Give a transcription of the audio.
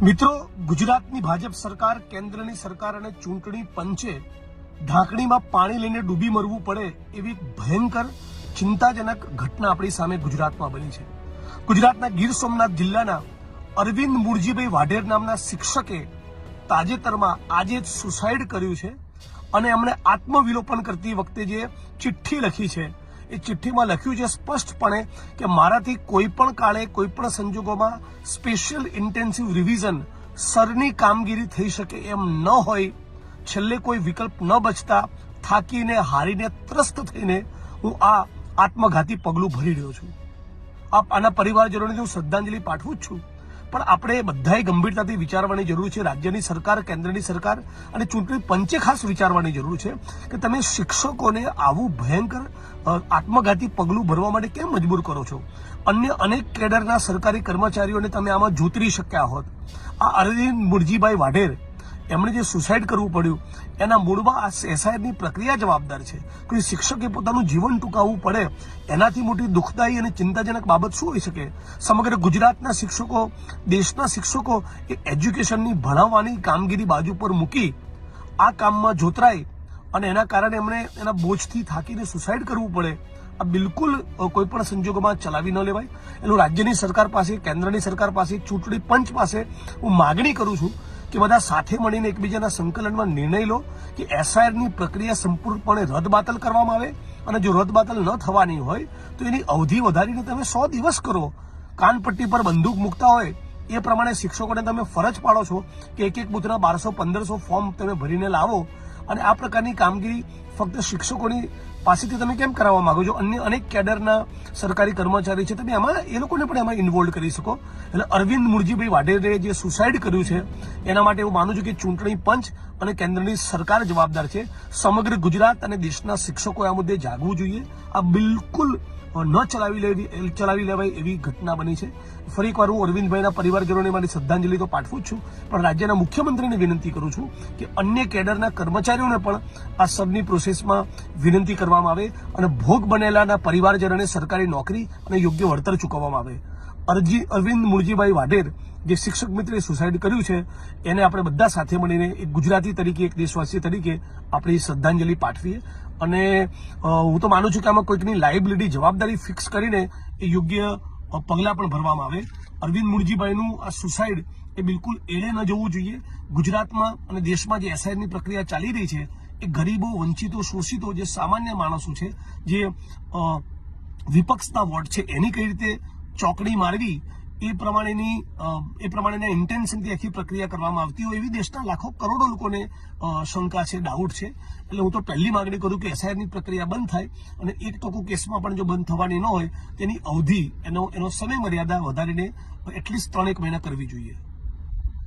મિત્રો, ગુજરાતની ભાજપ સરકાર, કેન્દ્રની સરકાર અને ચૂંટણી પંચે ઢાંકણીમાં પાણી લઈને ડૂબી મરવું પડે એવી ભયંકર ચિંતાજનક ઘટના આપણી સામે ગુજરાતમાં બની છે. ગુજરાતના ગીર સોમનાથ જિલ્લાના અરવિંદ મુરજીભાઈ વાઢેર નામના શિક્ષકે તાજેતરમાં આજે જ સુસાઇડ કર્યું છે અને એમણે આત્મવિલોપન કરતી વખતે જે ચિઠ્ઠી લખી છે એ ચિઠ્ઠીમાં લખ્યું છે સ્પષ્ટપણે કે મારાથી કોઈ પણ કાળે કોઈ પણ સંજોગોમાં સ્પેશિયલ ઇન્ટેન્સિવ રિવિઝન સરની કામગીરી થઈ શકે એમ ન હોય. છેલ્લે કોઈ વિકલ્પ ન બચતા થાકીને હારીને ત્રસ્ત થઈને હું આ આત્મઘાતી પગલું ભરી રહ્યો છું. આના પરિવારજનોને હું શ્રદ્ધાંજલિ પાઠવું જ છું, પણ આપણે બધાએ ગંભીરતાથી વિચારવાની જરૂર છે. રાજ્યની સરકાર, કેન્દ્રની સરકાર અને ચૂંટણી પંચે ખાસ વિચારવાની જરૂર છે કે તમે શિક્ષકોને આવું ભયંકર આત્મઘાતી પગલું ભરવા માટે કેમ મજબૂર કરો છો. અન્ય અનેક કેડરના સરકારી કર્મચારીઓને તમે આમાં જોતરી શક્યા હોત. આ અરવિંદ મુરજીભાઈ વાઢેર એમણે જે સુસાઇડ કરવું પડ્યું એના મૂળમાં આ એસઆઈઆરની પ્રક્રિયા જવાબદાર છે. કોઈ શિક્ષકે પોતાનું જીવન ટૂંકાવવું પડે એનાથી મોટી દુઃખદાયી અને ચિંતાજનક બાબત શું હોઈ શકે? સમગ્ર ગુજરાતના શિક્ષકો, દેશના શિક્ષકો એ એજ્યુકેશનની ભણાવવાની કામગીરી બાજુ પર મૂકી આ કામમાં જોતરાય અને એના કારણે એમણે એના બોજથી થાકીને સુસાઇડ કરવું પડે, આ બિલકુલ કોઈ પણ સંજોગોમાં ચલાવી ન લેવાય. એનું રાજ્યની સરકાર પાસે, કેન્દ્રની સરકાર પાસે, ચૂંટણી પંચ પાસે હું માગણી કરું છું કે બધા સાથે મળીને એકબીજાના સંકલનમાં નિર્ણય લો કે એસઆઈઆરની પ્રક્રિયા સંપૂર્ણપણે રદબાતલ કરવામાં આવે અને જો રદબાતલ ન થવાની હોય તો એની અવધિ વધારીને તમે 100 દિવસ કરો. કાનપટ્ટી પર બંદૂક મૂકતા હોય એ પ્રમાણે શિક્ષકોને તમે ફરજ પાડો છો કે એક બૂથના 1200-1500 ફોર્મ તમે ભરીને લાવો અને આ પ્રકારની કામગીરી ફક્ત શિક્ષકોની પાસેથી તમે કેમ કરાવવા માંગો છો? અન્ય અનેક કેડરના સરકારી કર્મચારી છે, તમે એમાં એ લોકોને પણ એમાં ઇન્વોલ્વ કરી શકો. એટલે અરવિંદ મુરજીભાઈ વાઢેરે જે સુસાઇડ કર્યું છે એના માટે હું માનું છું કે ચૂંટણી પંચ અને કેન્દ્રની સરકાર જવાબદાર છે. સમગ્ર ગુજરાત અને દેશના શિક્ષકોએ આ મુદ્દે જાગવું જોઈએ. આ બિલકુલ ન ચલાવી લેવાય એવી ઘટના બની છે. ફરી એકવાર હું અરવિંદભાઈના પરિવારજનોને મારી શ્રદ્ધાંજલિ તો પાઠવું જ છું, પણ રાજ્યના મુખ્યમંત્રીને વિનંતી કરું છું કે અન્ય કેડરના કર્મચારીઓને પણ આ સબની પ્રોસેસમાં વિનંતી કરવામાં આવે અને ભોગ બનેલાના પરિવારજનોને સરકારી નોકરી અને યોગ્ય વળતર ચૂકવવામાં આવે. અરવિંદ મુરજીભાઈ વાઢેર જે શિક્ષક મિત્રે સુસાઇડ કર્યું છે એને આપણે બધા સાથે મળીને એક ગુજરાતી તરીકે, એક દેશવાસી તરીકે આપણી શ્રદ્ધાંજલિ પાઠવીએ અને હું તો માનું છું કે આમાં કોઈકની લાયબિલિટી, જવાબદારી ફિક્સ કરીને એ યોગ્ય પગલાં પણ ભરવામાં આવે. અરવિંદ મુરજીભાઈનું આ સુસાઇડ એ બિલકુલ એળે ન જવું જોઈએ. ગુજરાતમાં અને દેશમાં જે એસઆઈઆરની પ્રક્રિયા ચાલી રહી છે એ ગરીબો, વંચિતો, શોષિતો, જે સામાન્ય માણસો છે, જે વિપક્ષના વોટ છે, એની કઈ રીતે ચોકડી મારવી એ પ્રમાણેના ઇન્ટેન્શનથી આખી પ્રક્રિયા કરવામાં આવતી હોય એવી દેશના લાખો કરોડો લોકોને શંકા છે, ડાઉટ છે. એટલે હું તો પહેલી માગણી કરું કે એસઆઈઆરની પ્રક્રિયા બંધ થાય અને એક ટોકું કેસમાં પણ જો બંધ થવાની ન હોય તેની અવધિ, એનો સમય મર્યાદા વધારીને એટલીસ્ટ 3-1 મહિના કરવી જોઈએ.